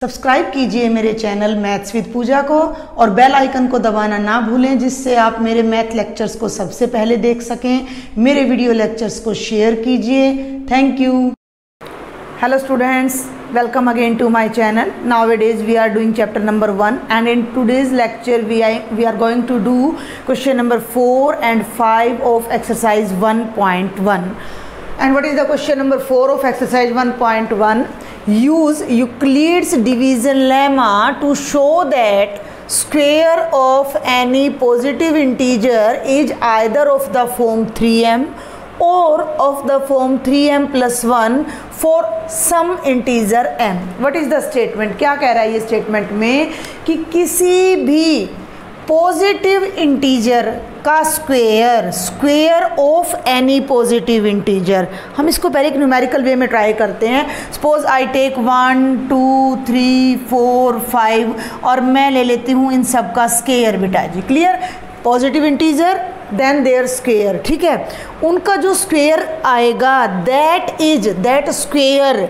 Subscribe कीजिए मेरे channel maths with पूजा को और बेल आइकन को दबाना ना भूलें, जिससे आप मेरे मैथ लेक्चर्स को सबसे पहले देख सकें। मेरे वीडियो लेक्चर्स को शेयर कीजिए। Thank you. Hello students, welcome again to my channel. Nowadays we are doing chapter number 1 and in today's lecture we are going to do question number 4 and 5 of exercise 1.1. And what is the question number 4 of exercise 1.1? Use Euclid's division lemma to show that square of any positive integer is either of the form 3m or of the form 3m plus 1 for some integer m. What is the statement? क्या कह रहा है ये statement में कि किसी भी positive integer का square of any positive integer, हम इसको पहले एक न्यूमेरिकल वे में ट्राई करते हैं। सपोज आई टेक 1 2 3 4 5 और मैं ले लेती हूँ इन सब का स्क्वेयर बेटा जी। Clear? Positive integer then their square, ठीक है। उनका जो स्क्वेयर आएगा that square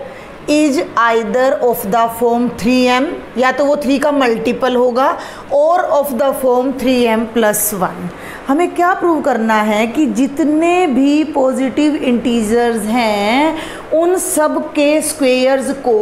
is either of the form 3m, या तो वो 3 का मल्टीपल होगा, और of the form 3m plus 1। हमें क्या प्रूव करना है कि जितने भी पॉजिटिव इंटीजर्स हैं उन सब के स्क्वेयर्स को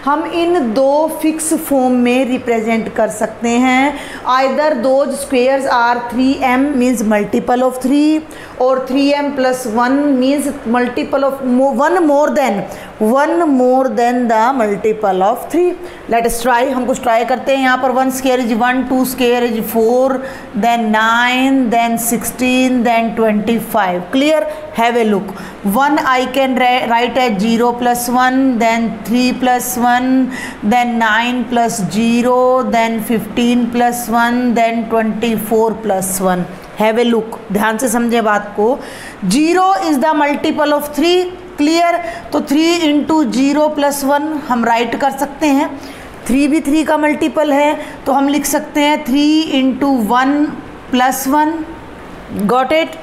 हम इन दो फिक्स फॉर्म में रिप्रेजेंट कर सकते हैं। Either those squares are 3m means multiple of 3 और 3m plus 1 means multiple of one more than the multiple of 3। Let us try. हम कुछ ट्राई करते हैं। यहाँ पर 1 square is 1, 2 square is 4, then 9, then 16, then 25। Clear? Have a look. 1 I can write as 0 plus 1, then 3 plus 1, then 9 plus 0, then 15 plus 1, then 24 plus 1। Have a look, ध्यान से समझे बात को। 0 is the multiple of 3। Clear? तो 3 into 0 plus 1 हम right कर सकते हैं। 3 भी 3 का मल्टीपल है तो हम लिख सकते हैं 3 into 1 plus 1। Got it?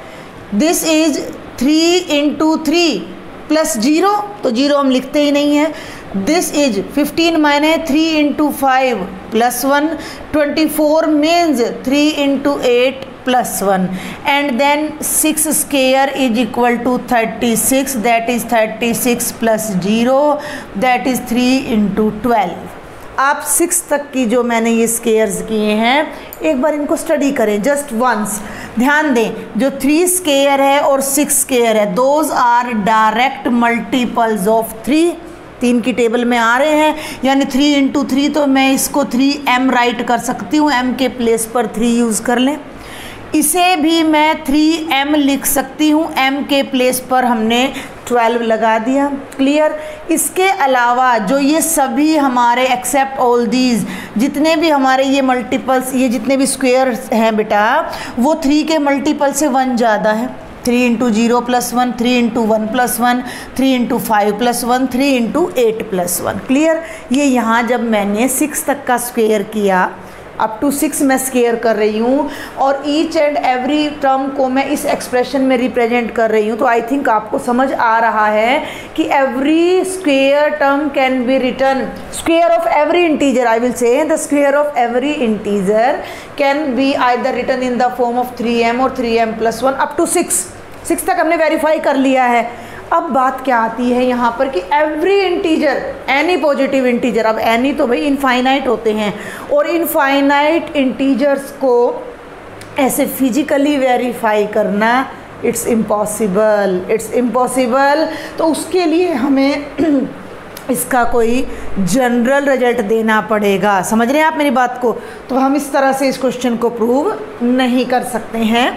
This is 3 into 3 plus 0, तो 0 हम लिखते ही नहीं है। दिस इज 15 माइने 3 into 5 plus 1, 24 means 3 into 8 plus 1, and then 6 square is equal to 36, that is 36 plus 0, that is 3 into 12। आप 6 तक की जो मैंने ये स्क्वेयर्स किए हैं एक बार इनको स्टडी करें जस्ट वंस। ध्यान दें, जो 3 स्क्वेयर है और 6 स्क्वेयर है, those are direct multiples of 3। 3 की टेबल में आ रहे हैं, यानी 3 इंटू 3, तो मैं इसको 3m राइट कर सकती हूँ। m के प्लेस पर 3 यूज़ कर लें। इसे भी मैं 3m लिख सकती हूँ, m के प्लेस पर हमने 12 लगा दिया। क्लियर? इसके अलावा जो ये सभी हमारे एक्सेप्ट ऑल दीज जितने भी हमारे ये मल्टीपल्स, ये जितने भी स्क्वेयर हैं बेटा, वो 3 के मल्टीपल से 1 ज़्यादा है। 3 into 0 plus 1, 3 into 1 plus 1, 3 into 5 plus 1, 3 into 8 plus 1। Clear? ये यहाँ जब मैंने 6 तक का स्क्वेयर किया, अप टू 6 मैं स्क्वेयर कर रही हूँ और ईच एंड एवरी टर्म को मैं इस एक्सप्रेशन में रिप्रेजेंट कर रही हूँ, तो आई थिंक आपको समझ आ रहा है कि every square term can be written, square of every integer, I will say the square of every integer can be either written in the form of 3m और 3m प्लस 1 अप टू 6 तक हमने verify कर लिया है। अब बात क्या आती है यहाँ पर कि every integer, any positive integer, अब एनी तो भाई इनफाइनाइट होते हैं और इनफाइनाइट इंटीजर्स को ऐसे फिजिकली वेरीफाई करना इट्स इम्पॉसिबल। तो उसके लिए हमें इसका कोई जनरल रिजल्ट देना पड़ेगा। समझ रहे हैं आप मेरी बात को? तो हम इस तरह से इस क्वेश्चन को प्रूव नहीं कर सकते हैं।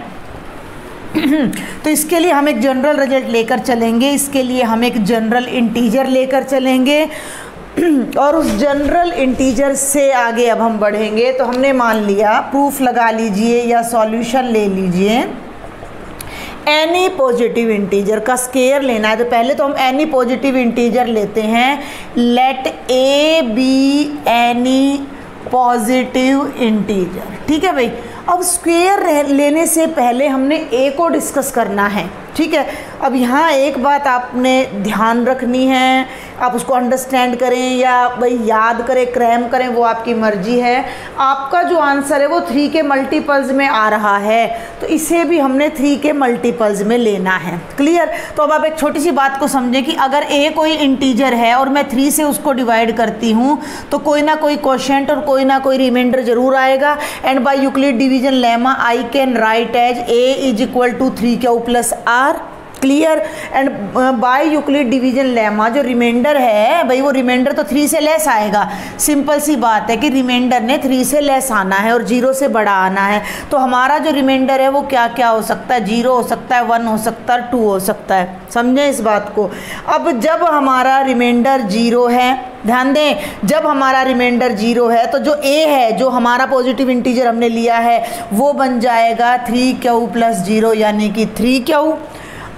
तो इसके लिए हम एक जनरल रिजल्ट लेकर चलेंगे। इसके लिए हम एक जनरल इंटीजर लेकर चलेंगे और उस जनरल इंटीजर से आगे अब हम बढ़ेंगे। तो हमने मान लिया, प्रूफ लगा लीजिए या सॉल्यूशन ले लीजिए। एनी पॉजिटिव इंटीजर का स्क्वेयर लेना है, तो पहले तो हम एनी पॉजिटिव इंटीजर लेते हैं। Let a be any positive integer. ठीक है भाई। अब स्क्वेयर लेने से पहले हमने ए को डिस्कस करना है। ठीक है। अब यहाँ एक बात आपने ध्यान रखनी है, आप उसको अंडरस्टैंड करें या भाई याद करें, क्रैम करें, वो आपकी मर्जी है। आपका जो आंसर है वो 3 के मल्टीपल्स में आ रहा है, तो इसे भी हमने 3 के मल्टीपल्स में लेना है। क्लियर? तो अब आप एक छोटी सी बात को समझें कि अगर ए कोई इंटीजर है और मैं 3 से उसको डिवाइड करती हूँ तो कोई ना कोई क्वोशिएंट और कोई ना कोई रिमाइंडर जरूर आएगा। And by Euclid division lemma I can write as a is equal to 3q plus r. Clear? And by Euclid division lemma जो रिमाइंडर है भाई, वो रिमाइंडर तो 3 से लेस आएगा। सिंपल सी बात है कि रिमाइंडर ने 3 से लेस आना है और 0 से बड़ा आना है। तो हमारा जो रिमाइंडर है वो क्या क्या हो सकता है? 0 हो सकता है, 1 हो सकता है, 2 हो सकता है। समझें इस बात को। अब जब हमारा रिमाइंडर 0 है, ध्यान दें, जब हमारा रिमाइंडर 0 है तो जो a है, जो हमारा पॉजिटिव इंटीजर हमने लिया है, वो बन जाएगा 3q प्लस 0 यानी कि 3q।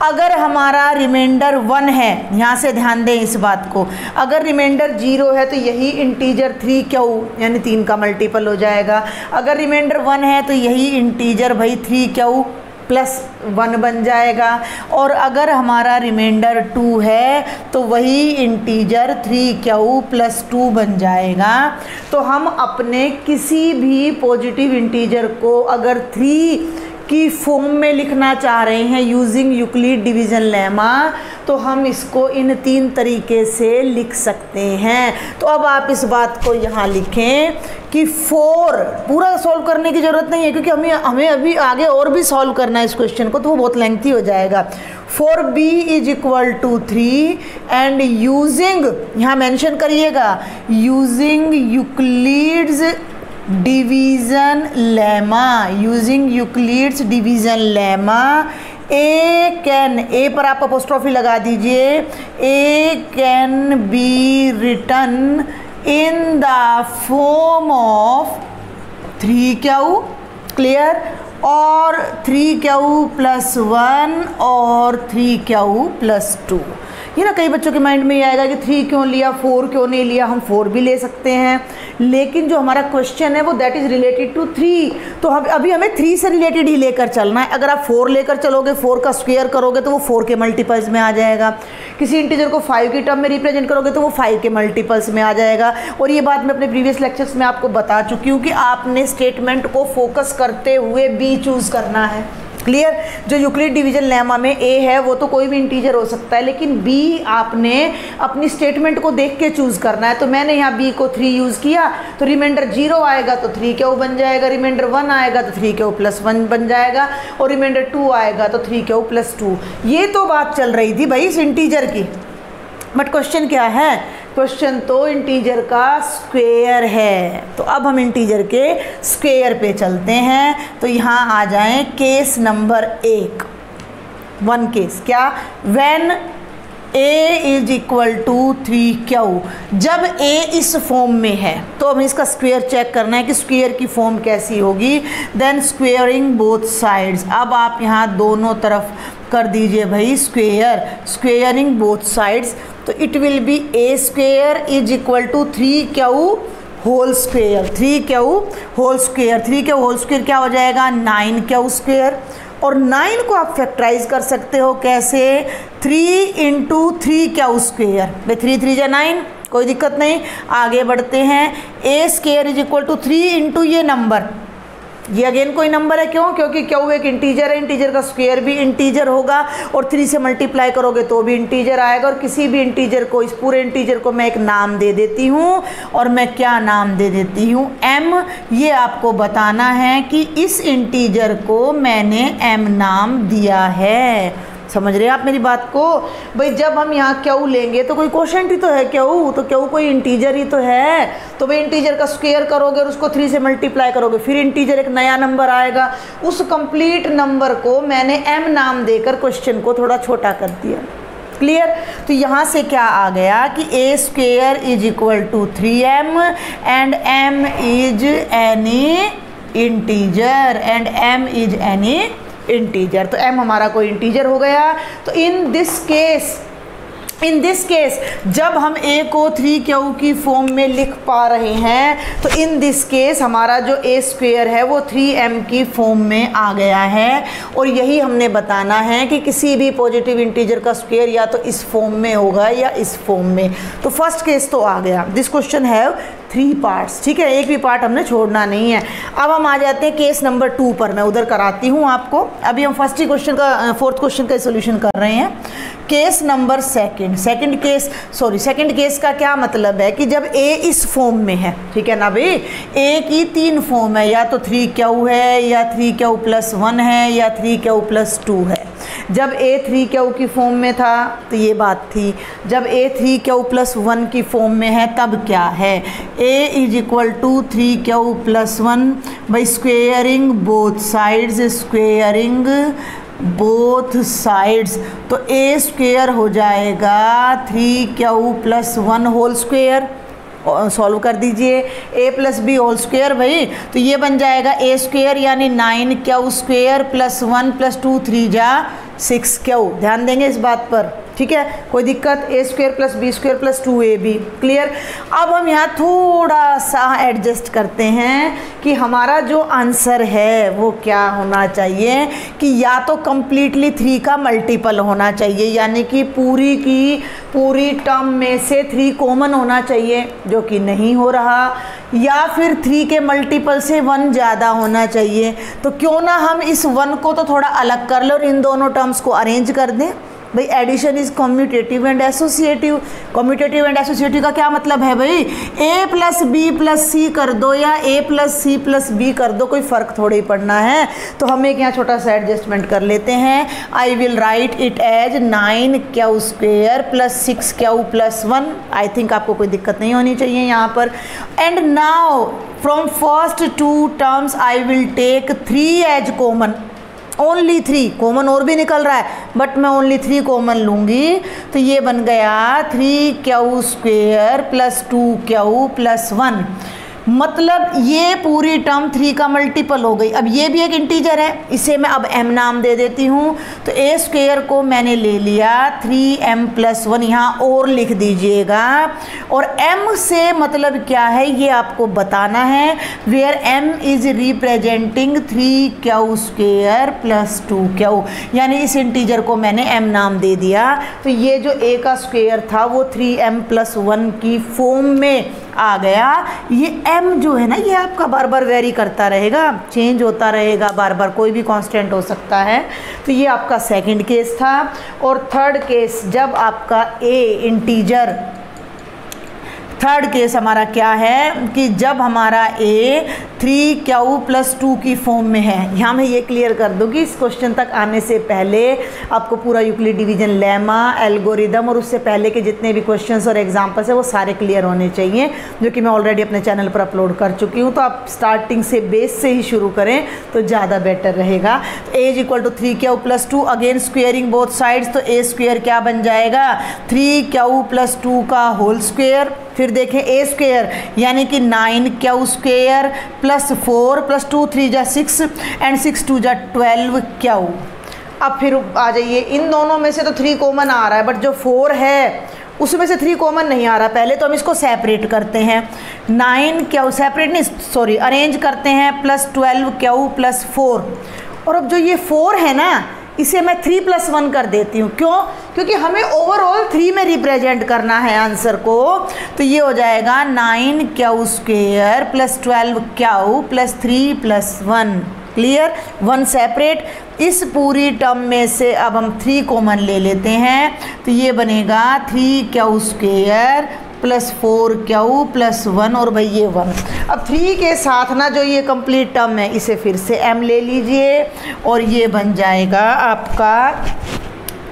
अगर हमारा रिमाइंडर 1 है, यहाँ से ध्यान दें इस बात को, अगर रिमाइंडर 0 है तो यही इंटीजर 3q यानी 3 का मल्टीपल हो जाएगा। अगर रिमाइंडर 1 है तो यही इंटीजर भाई 3q प्लस 1 बन जाएगा। और अगर हमारा रिमाइंडर 2 है तो वही इंटीजर 3q प्लस 2 बन जाएगा। तो हम अपने किसी भी पॉजिटिव इंटीजर को अगर 3 की फॉर्म में लिखना चाह रहे हैं यूजिंग यूक्लिड डिवीजन लेमा, तो हम इसको इन 3 तरीके से लिख सकते हैं। तो अब आप इस बात को यहाँ लिखें कि 4 पूरा सॉल्व करने की ज़रूरत नहीं है, क्योंकि हमें अभी आगे और भी सॉल्व करना है इस क्वेश्चन को, तो वो बहुत लेंथी हो जाएगा। 4b is equal to 3 and using, यहाँ मेंशन करिएगा, using Euclid's division lemma, using Euclid's division lemma a can, a पर आप अपोस्ट्रोफी लगा दीजिए, a can be written in the form of 3q, clear, और 3q प्लस 1 और 3q plus 2। ये ना कई बच्चों के माइंड में ये आएगा कि 3 क्यों लिया, 4 क्यों नहीं लिया। हम 4 भी ले सकते हैं, लेकिन जो हमारा क्वेश्चन है वो दैट इज़ रिलेटेड टू 3, तो अभी हमें 3 से रिलेटेड ही लेकर चलना है। अगर आप 4 लेकर चलोगे, 4 का स्क्वायर करोगे तो वो 4 के मल्टीपल्स में आ जाएगा। किसी इंटीजर को 5 की टर्म में रिप्रेजेंट करोगे तो वो 5 के मल्टीपल्स में आ जाएगा। और ये बात मैं अपने प्रीवियस लेक्चर्स में आपको बता चुकी हूँ कि आपने स्टेटमेंट को फोकस करते हुए बी चूज़ करना है। क्लियर? जो यूक्लिड डिवीजन लेमा में ए है वो तो कोई भी इंटीजर हो सकता है, लेकिन बी आपने अपनी स्टेटमेंट को देख के चूज़ करना है। तो मैंने यहाँ बी को 3 यूज़ किया, तो रिमाइंडर 0 आएगा तो 3q बन जाएगा, रिमाइंडर 1 आएगा तो 3q प्लस 1 बन जाएगा, और रिमाइंडर 2 आएगा तो 3q प्लस 2। ये तो बात चल रही थी भाई इस इंटीजर की, बट क्वेश्चन क्या है? क्वेश्चन तो इंटीजर का स्क्वायर है। तो अब हम इंटीजर के स्क्वायर पे चलते हैं। तो यहाँ आ जाएं केस नंबर 1 केस, क्या? When a is equal to 3q, जब a इस फॉर्म में है तो हमें इसका स्क्वायर चेक करना है कि स्क्वायर की फॉर्म कैसी होगी। देन स्क्वेयरिंग बोथ साइड्स, अब आप यहाँ दोनों तरफ कर दीजिए भाई स्क्वेयर, स्क्वेयरिंग बोथ साइड्स, तो it will be a square is equal to 3q whole square, 3q whole square, 3q whole square क्या हो जाएगा? 9q square. और 9 को आप फैक्टराइज कर सकते हो कैसे? 3 इंटू 3q स्क्वेयर, भाई 3 3 जा 9, कोई दिक्कत नहीं। आगे बढ़ते हैं, a square is equal to 3 into ये नंबर, ये अगेन कोई नंबर है, क्यों? क्योंकि q एक इंटीजर है, इंटीजर का स्क्वायर भी इंटीजर होगा, और 3 से मल्टीप्लाई करोगे तो भी इंटीजर आएगा। और किसी भी इंटीजर को, इस पूरे इंटीजर को मैं एक नाम दे देती हूँ, और मैं क्या नाम दे देती हूँ? m। ये आपको बताना है कि इस इंटीजर को मैंने m नाम दिया है। समझ रहे हैं आप मेरी बात को? भाई जब हम यहाँ q लेंगे तो कोई क्वोशिएंट ही तो है q, तो q कोई इंटीजर ही तो है। तो भाई इंटीजर का स्क्वायर करोगे और उसको 3 से मल्टीप्लाई करोगे, फिर इंटीजर एक नया नंबर आएगा। उस कंप्लीट नंबर को मैंने m नाम देकर क्वेश्चन को थोड़ा छोटा कर दिया। क्लियर? तो यहाँ से क्या आ गया कि a square is equal to 3m and m is any integer, and m is any integer. तो m हमारा कोई इंटीजर हो गया। तो in this case in this case जब हम a को 3q की फॉर्म में लिख पा रहे हैं तो इन दिस केस हमारा जो a स्क्वेयर है वो 3m की फॉर्म में आ गया है। और यही हमने बताना है कि किसी भी पॉजिटिव इंटीजर का स्क्वेयर या तो इस फॉर्म में होगा या इस फॉर्म में। तो फर्स्ट केस तो आ गया। दिस क्वेश्चन हैव 3 पार्ट्स, ठीक है, एक भी पार्ट हमने छोड़ना नहीं है। अब हम आ जाते हैं केस नंबर 2 पर, मैं उधर कराती हूँ आपको। अभी हम फर्स्ट ही क्वेश्चन का फोर्थ क्वेश्चन का सोल्यूशन कर रहे हैं। केस नंबर सेकंड केस का क्या मतलब है कि जब a इस फॉर्म में है, ठीक है ना भाई, a की 3 फॉर्म है, या तो 3q है या 3q+1 है या 3q+2 है। जब a 3q की फॉर्म में था तो ये बात थी, जब a 3q+1 की फॉर्म में है तब क्या है, a = 3q+1 by squaring both sides, तो a स्क्वेयर हो जाएगा 3q+1 होल स्क्वेयर। सॉल्व कर दीजिए, a + b होल स्क्वेयर भाई, तो ये बन जाएगा a स्क्वेयर यानी 9q स्क्वेयर +1 + 2 3 जा 6q। ध्यान देंगे इस बात पर, ठीक है, कोई दिक्कत, a square + b square + 2ab। Clear. अब हम यहाँ थोड़ा सा एडजस्ट करते हैं कि हमारा जो आंसर है वो क्या होना चाहिए कि या तो कम्प्लीटली 3 का मल्टीपल होना चाहिए, यानी कि पूरी की पूरी टर्म में से 3 कॉमन होना चाहिए, जो कि नहीं हो रहा, या फिर 3 के मल्टीपल से 1 ज़्यादा होना चाहिए। तो क्यों ना हम इस 1 को तो थोड़ा अलग कर लें और इन दोनों टर्म्स को अरेंज कर दें। भाई addition is commutative and associative. Commutative and associative का क्या मतलब है भाई, a + b + c कर दो या a + c + b कर दो, कोई फ़र्क थोड़ी पड़ना है। तो हम एक यहाँ छोटा सा एडजस्टमेंट कर लेते हैं। I will write it as 9q square + 6q+1। I think आपको कोई दिक्कत नहीं होनी चाहिए यहाँ पर। And now from first 2 terms I will take 3 as common, only 3 common, और भी निकल रहा है बट मैं ओनली 3 कॉमन लूँगी। तो ये बन गया 3q स्क्वेयर + 2q+1, मतलब ये पूरी टर्म 3 का मल्टीपल हो गई। अब ये भी एक इंटीजर है, इसे मैं अब m नाम दे देती हूँ। तो a स्क्वेयर को मैंने ले लिया 3m+1, यहाँ और लिख दीजिएगा। और m से मतलब क्या है ये आपको बताना है, where m is representing 3q square + 2q, यानी इस इंटीजर को मैंने m नाम दे दिया। तो ये जो a का स्क्वेयर था वो 3m+1 की फॉर्म में आ गया। ये m जो है ना ये आपका बार बार वेरी करता रहेगा, चेंज होता रहेगा बार बार, कोई भी कांस्टेंट हो सकता है। तो ये आपका सेकंड केस था। और थर्ड केस जब आपका a इंटीजर, थर्ड केस हमारा क्या है कि जब हमारा a 3q+2 की फॉर्म में है। यहाँ मैं ये क्लियर कर दूँ कि इस क्वेश्चन तक आने से पहले आपको पूरा यूक्लिड डिवीजन लेमा, एल्गोरिदम और उससे पहले के जितने भी क्वेश्चंस और एग्जांपल्स है वो सारे क्लियर होने चाहिए, जो कि मैं ऑलरेडी अपने चैनल पर अपलोड कर चुकी हूँ। तो आप स्टार्टिंग से बेस से ही शुरू करें तो ज़्यादा बेटर रहेगा। a = 3q+2, again squaring both sides, तो a स्क्वेयर क्या बन जाएगा 3q+2 का होल स्क्वेयर। फिर देखें a स्क्वेयर यानी कि 9q स्क्वेयर +4 + 2 3 जा 6 एंड 6 2 जा 12q। अब फिर आ जाइए, इन दोनों में से तो 3 कॉमन आ रहा है बट जो 4 है उसमें से 3 कॉमन नहीं आ रहा। पहले तो हम इसको सेपरेट करते हैं, 9q सेपरेट नहीं सॉरी अरेंज करते हैं +12q+4। और अब जो ये 4 है ना इसे मैं 3+1 कर देती हूँ। क्यों? क्योंकि हमें ओवरऑल 3 में रिप्रेजेंट करना है आंसर को। तो ये हो जाएगा 9q square +12q +3+1। Clear, 1 separate. इस पूरी टर्म में से अब हम 3 कॉमन ले लेते हैं, तो ये बनेगा 3q स्क्वेयर +4q+1 और भाई ये 1। अब 3 के साथ ना जो ये कंप्लीट टर्म है इसे फिर से m ले लीजिए और ये बन जाएगा आपका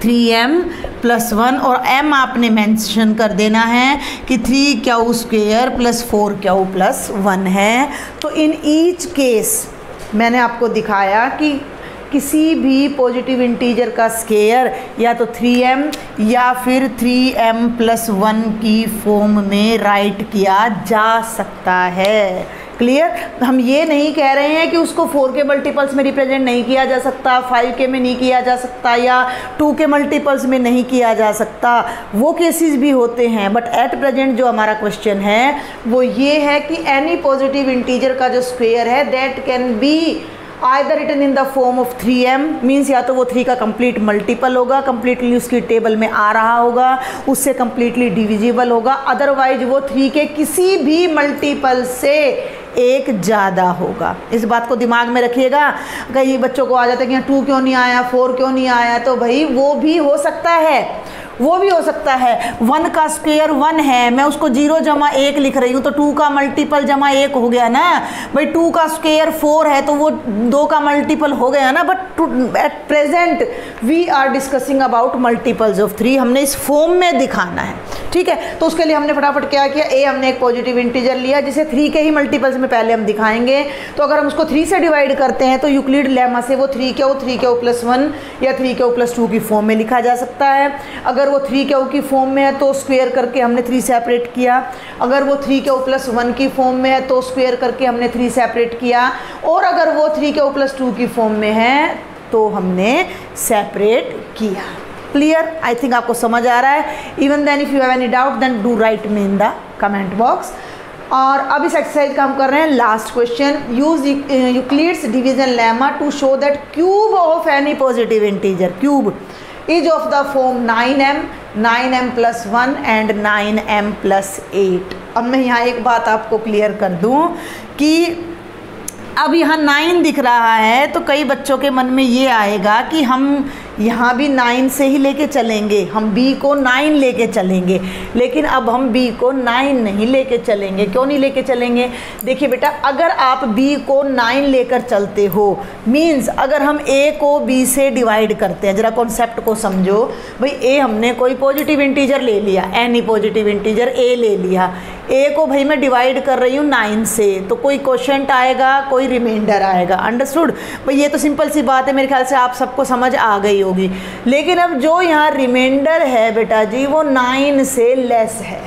3m+1 और m आपने मेंशन कर देना है कि 3q स्क्वेयर +4q+1 है। तो इन ईच केस मैंने आपको दिखाया कि किसी भी पॉजिटिव इंटीजर का स्क्वायर या तो 3m या फिर 3m+1 की फॉर्म में राइट किया जा सकता है। क्लियर। हम ये नहीं कह रहे हैं कि उसको 4 के मल्टीपल्स में रिप्रेजेंट नहीं किया जा सकता, 5 के में नहीं किया जा सकता, या 2 के मल्टीपल्स में नहीं किया जा सकता, वो केसेस भी होते हैं। बट एट प्रेजेंट जो हमारा क्वेश्चन है वो ये है कि एनी पॉजिटिव इंटीजर का जो स्क्वायर है that can be either written in the form of 3m, means या तो वो 3 का कंप्लीट मल्टीपल होगा, कंप्लीटली उसकी टेबल में आ रहा होगा, उससे कंप्लीटली डिविजिबल होगा, अदरवाइज वो 3 के किसी भी मल्टीपल से एक ज़्यादा होगा। इस बात को दिमाग में रखिएगा। कई बच्चों को आ जाता है कि 2 क्यों नहीं आया, 4 क्यों नहीं आया, तो भाई वो भी हो सकता है, वो भी हो सकता है। 1 का स्क्वायर 1 है, मैं उसको 0 जमा 1 लिख रही हूँ, तो 2 का मल्टीपल जमा 1 हो गया ना भाई। 2 का स्क्वायर 4 है तो वो 2 का मल्टीपल हो गया ना। But at present we are discussing about multiples of 3, हमने इस फॉर्म में दिखाना है, ठीक है। तो उसके लिए हमने फटाफट क्या किया, ए हमने एक पॉजिटिव इंटीजर लिया जिसे 3 के ही मल्टीपल्स में पहले हम दिखाएंगे। तो अगर हम उसको 3 से डिवाइड करते हैं तो यूक्लिड लेमा से वो 3 के प्लस 1 या 3 के प्लस 2 की फॉर्म में लिखा जा सकता है। अगर वो 3 के की फॉर्म में है तो स्क्वायर करके हमने 3 सेपरेट किया। अगर वो 3 के प्लस 1 की फॉर्म में है तो स्क्वायर करके हमने 3 सेपरेट किया। और अगर वो 3 के प्लस 2 की फॉर्म में है तो हमने सेपरेट किया। क्लियर? आई थिंक आपको समझ आ रहा है। Even then if you have any doubt then do write me in the comment box. और अब इस एक्सरसाइज का हम कर रहे हैं last question. Use Euclid's division lemma to show that cube of any positive integer cube is of the form 9m plus 1 and 9m plus 8। अब मैं यहाँ एक बात आपको क्लियर कर दूँ कि अब यहाँ 9 दिख रहा है तो कई बच्चों के मन में ये आएगा कि हम यहाँ भी 9 से ही लेके चलेंगे, हम b को 9 लेके चलेंगे। लेकिन अब हम b को 9 नहीं लेके चलेंगे। क्यों नहीं लेके चलेंगे? देखिए बेटा, अगर आप b को 9 लेकर चलते हो मीन्स अगर हम a को b से डिवाइड करते हैं, ज़रा कॉन्सेप्ट को समझो भाई। a हमने कोई पॉजिटिव इंटीजर ले लिया, एनी पॉजिटिव इंटीजर a ले लिया। a को भाई मैं डिवाइड कर रही हूँ 9 से, तो कोई क्वोशंट आएगा, कोई रिमाइंडर आएगा। अंडरस्टूड भाई? ये तो सिंपल सी बात है, मेरे ख्याल से आप सबको समझ आ गई होगी। लेकिन अब जो यहाँ रिमाइंडर है बेटा जी वो 9 से लेस है,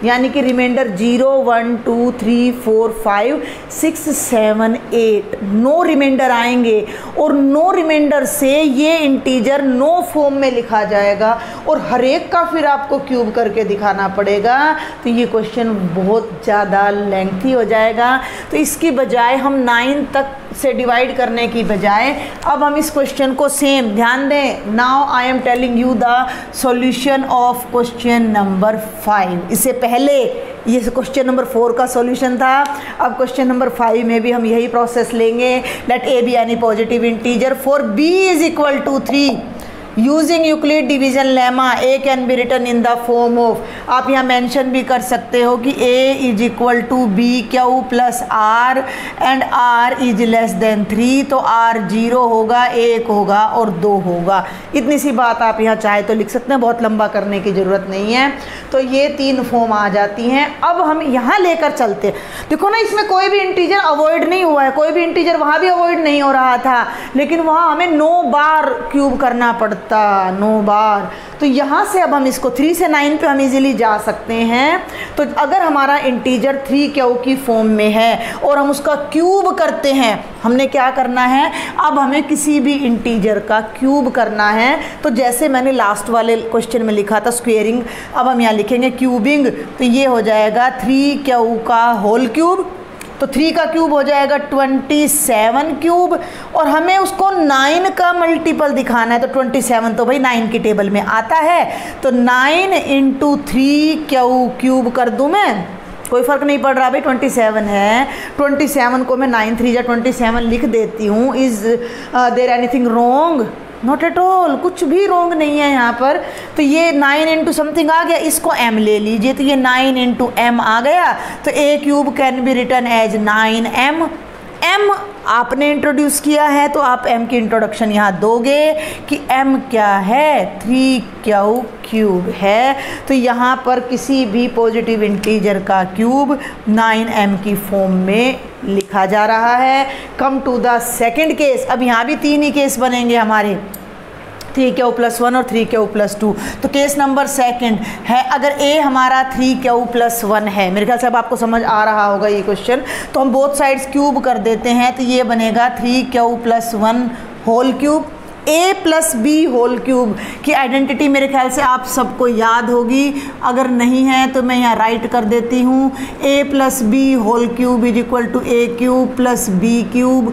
यानी कि रिमाइंडर 0 1 2 3 4 5 6 7 8 नो रिमाइंडर आएंगे। और नो रिमाइंडर से ये इंटीजर नो फॉर्म में लिखा जाएगा और हर एक का फिर आपको क्यूब करके दिखाना पड़ेगा। तो ये क्वेश्चन बहुत ज़्यादा लेंथी हो जाएगा। तो इसकी बजाय हम 9 तक से डिवाइड करने की बजाय अब हम इस क्वेश्चन को सेम ध्यान दें। Now I am telling you the solution of question number 5। इससे पहले ये क्वेश्चन नंबर 4 का सॉल्यूशन था। अब क्वेश्चन नंबर 5 में भी हम यही प्रोसेस लेंगे। Let a be any positive integer for b is equal to 3 using Euclid division lemma a can be written in the form of, आप यहाँ मेंशन भी कर सकते हो कि a is equal to b q plus r and r is less than 3। तो r 0 होगा, 1 होगा और 2 होगा। इतनी सी बात आप यहाँ चाहे तो लिख सकते हैं, बहुत लंबा करने की ज़रूरत नहीं है। तो ये 3 फॉर्म आ जाती हैं। अब हम यहाँ लेकर चलते हैं। देखो ना, इसमें कोई भी इंटीजर अवॉइड नहीं हुआ है, कोई भी इंटीजर वहाँ भी अवॉइड नहीं हो रहा था, लेकिन वहाँ हमें 9 बार क्यूब करना पड़ता, 9 बार। तो यहाँ से अब हम इसको 3 से 9 पे हम इजीली जा सकते हैं। तो अगर हमारा इंटीजर 3q की फॉर्म में है और हम उसका क्यूब करते हैं, हमने क्या करना है, अब हमें किसी भी इंटीजर का क्यूब करना है। तो जैसे मैंने लास्ट वाले क्वेश्चन में लिखा था स्क्वेयरिंग, अब हम यहाँ लिखेंगे क्यूबिंग। तो ये हो जाएगा 3q का होल क्यूब। तो 3 का क्यूब हो जाएगा 27 क्यूब और हमें उसको 9 का मल्टीपल दिखाना है। तो 27 तो भाई 9 की टेबल में आता है। तो 9 इंटू 3q क्यूब कर दूँ मैं, कोई फ़र्क नहीं पड़ रहा भाई, 27 है। 27 को मैं 9 3 या 27 लिख देती हूँ। Is there anything wrong? Not at all, कुछ भी रॉन्ग नहीं है यहाँ पर। तो ये 9 इंटू समथिंग आ गया, इसको m ले लीजिए। तो ये 9 इंटू m आ गया। तो a cube can be written as 9m। m आपने इंट्रोड्यूस किया है तो आप m की इंट्रोडक्शन यहाँ दोगे कि m क्या है, 3q क्यूब है। तो यहाँ पर किसी भी पॉजिटिव इंटीजर का क्यूब 9m की फॉर्म में लिखा जा रहा है। Come to the second case. अब यहाँ भी 3 ही केस बनेंगे हमारे। 3Q+1 और 3Q+2। तो केस नंबर सेकंड है, अगर A हमारा 3Q+1 है, मेरे ख्याल से अब आपको समझ आ रहा होगा ये क्वेश्चन, तो हम बोथ साइड्स क्यूब कर देते हैं, तो ये बनेगा 3Q+1 whole cube. A+B whole cube की आइडेंटिटी मेरे ख्याल से आप सबको याद होगी, अगर नहीं है तो मैं यहाँ राइट कर देती हूँ। A+B whole cube is equal to A³ + B³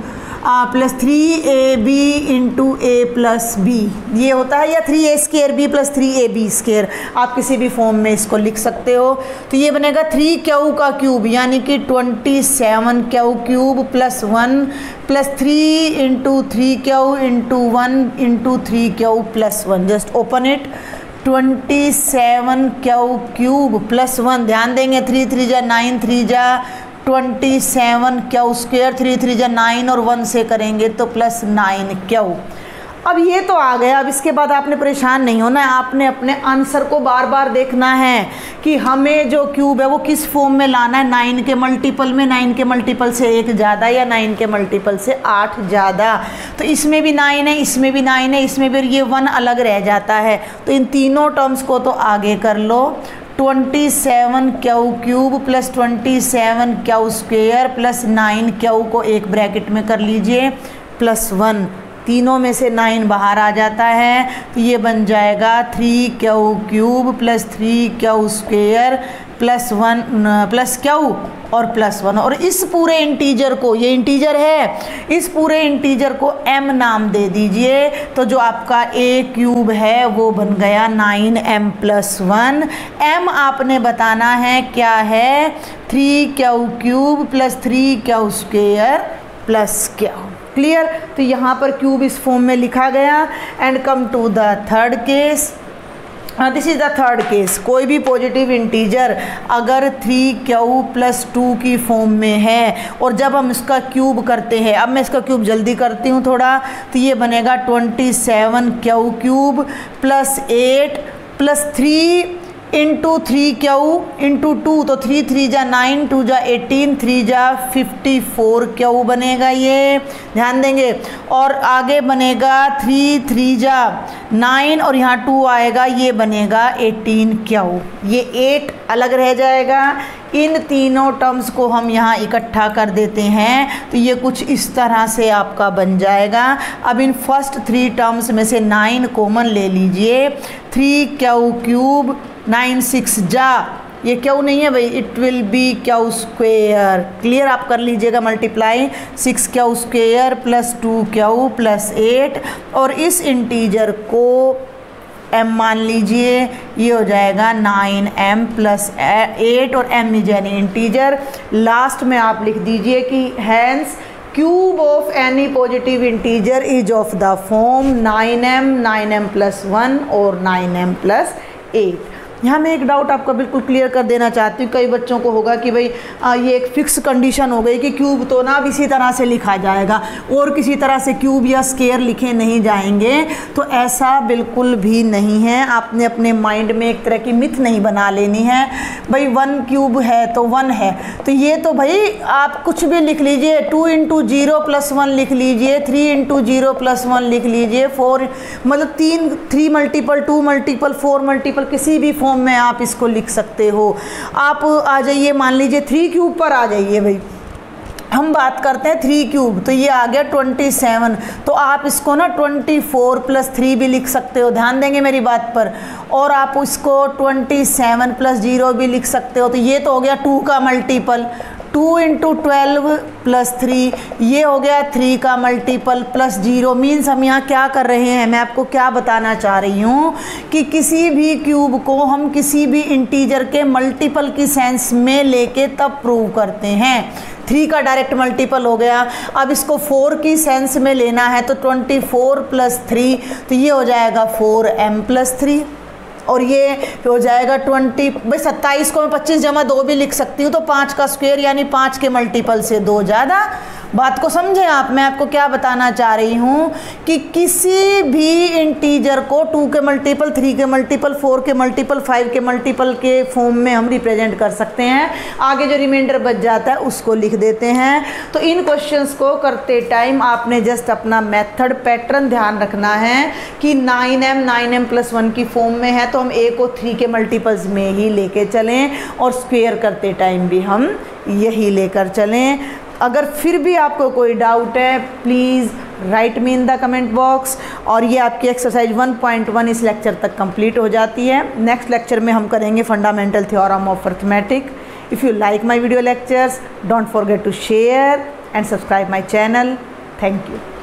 plus 3AB into A+B, ये होता है, या 3A² B + 3AB², आप किसी भी फॉर्म में इसको लिख सकते हो। तो ये बनेगा 3Q का क्यूब यानी कि 27Q³ + 1 + 3 into 3Q into 1 into 3Q+1। Just open it, 27Q³ + 1, ध्यान देंगे 3 3 जा 9, 3 जा 27Q², 3 3 जा 9 और 1 से करेंगे तो + 9Q। अब ये तो आ गया, अब इसके बाद आपने परेशान नहीं होना है, आपने अपने आंसर को बार बार देखना है कि हमें जो क्यूब है वो किस फॉर्म में लाना है, 9 के मल्टीपल में, 9 के मल्टीपल से 1 ज़्यादा या 9 के मल्टीपल से 8 ज़्यादा। तो इसमें भी 9 है, इसमें भी 9 है, इसमें भी, ये 1 अलग रह जाता है। तो इन तीनों टर्म्स को तो आगे कर लो, 27Q³ + 27Q² + 9Q को एक ब्रैकेट में कर लीजिए +1, तीनों में से 9 बाहर आ जाता है, तो ये बन जाएगा 3Q³ + 3Q² + 1 + Q और +1। और इस पूरे इंटीजर को, ये इंटीजर है, इस पूरे इंटीजर को m नाम दे दीजिए, तो जो आपका A³ है वो बन गया 9m+1। m आपने बताना है क्या है, 3Q³ + 3Q² + Q। क्लियर? तो यहाँ पर क्यूब इस फॉर्म में लिखा गया। And come to the third case, this is the third case. कोई भी पॉजिटिव इंटीजर अगर 3Q+2 की फॉर्म में है और जब हम इसका क्यूब करते हैं, अब मैं इसका क्यूब जल्दी करती हूँ थोड़ा, तो ये बनेगा 27Q³ + 8 + 3 इंटू 3Q इंटू 2, तो 3 3 जा 9, 2 जा 18, 3 जा 54Q बनेगा, ये ध्यान देंगे। और आगे बनेगा 3 3 जा 9 और यहाँ 2 आएगा, ये बनेगा 18Q, ये 8 अलग रह जाएगा। इन तीनों टर्म्स को हम यहाँ इकट्ठा कर देते हैं, तो ये कुछ इस तरह से आपका बन जाएगा। अब इन फर्स्ट 3 टर्म्स में से 9 कॉमन ले लीजिए, 3Q³ 9 6 जा, ये क्यों नहीं है भाई, it will B Q²। Clear? आप कर लीजिएगा मल्टीप्लाई, 6Q² + 2Q + 8 और इस इंटीजर को m मान लीजिए, ये हो जाएगा 9m + 8 और m is any integer. Last में आप लिख दीजिए कि hence cube of any positive integer is of the form 9m, 9m+1 और 9m + 8। यहाँ मैं एक डाउट आपका बिल्कुल क्लियर कर देना चाहती हूँ। कई बच्चों को होगा कि भाई ये एक फिक्स कंडीशन हो गई कि क्यूब तो ना इसी तरह से लिखा जाएगा और किसी तरह से क्यूब या स्क्वायर लिखे नहीं जाएंगे, तो ऐसा बिल्कुल भी नहीं है। आपने अपने माइंड में एक तरह की मिथ नहीं बना लेनी है, भाई 1 क्यूब है तो 1 है, तो ये तो भाई आप कुछ भी लिख लीजिए, 2 × 0 + 1 लिख लीजिए, 3 × 0 + 1 लिख लीजिए, 4 मतलब 3 मल्टीपल 2 मल्टीपल 4 मल्टीपल किसी भी में आप इसको लिख सकते हो। आप आ जाइए, मान लीजिए 3³ पर आ जाइए भाई, हम बात करते हैं 3³, तो ये आ गया 27, तो आप इसको ना 24 + 3 भी लिख सकते हो, ध्यान देंगे मेरी बात पर। और आप इसको 27 + 0 भी लिख सकते हो, तो ये तो हो गया 2 का मल्टीपल, 2 × 12 + 3, ये हो गया 3 का मल्टीपल + 0। मीन्स हम यहाँ क्या कर रहे हैं, मैं आपको क्या बताना चाह रही हूँ कि किसी भी क्यूब को हम किसी भी इंटीजर के मल्टीपल की सेंस में लेके तब प्रूव करते हैं। 3 का डायरेक्ट मल्टीपल हो गया, अब इसको 4 की सेंस में लेना है तो 24 + 3, तो ये हो जाएगा 4m + 3 और ये हो जाएगा 20, भाई 27 को मैं 25 + 2 भी लिख सकती हूँ, तो 5 का स्क्वायर यानी 5 के मल्टीपल से 2 ज़्यादा बात को समझे आप। मैं आपको क्या बताना चाह रही हूँ कि किसी भी इंटीजर को 2 के मल्टीपल, 3 के मल्टीपल, 4 के मल्टीपल, 5 के मल्टीपल के फॉर्म में हम रिप्रेजेंट कर सकते हैं। आगे जो रिमाइंडर बच जाता है उसको लिख देते हैं। तो इन क्वेश्चंस को करते टाइम आपने जस्ट अपना मेथड पैटर्न ध्यान रखना है कि 9m+1 की फॉर्म में है तो हम a को 3 के मल्टीपल्स में ही लेके चलें और स्क्वायर करते टाइम भी हम यही लेकर चलें। अगर फिर भी आपको कोई डाउट है please write me in the comment box. और ये आपकी एक्सरसाइज 1.1 इस लेक्चर तक कंप्लीट हो जाती है। नेक्स्ट लेक्चर में हम करेंगे fundamental theorem of arithmetic. If you like my video lectures don't forget to share and subscribe my channel. Thank you.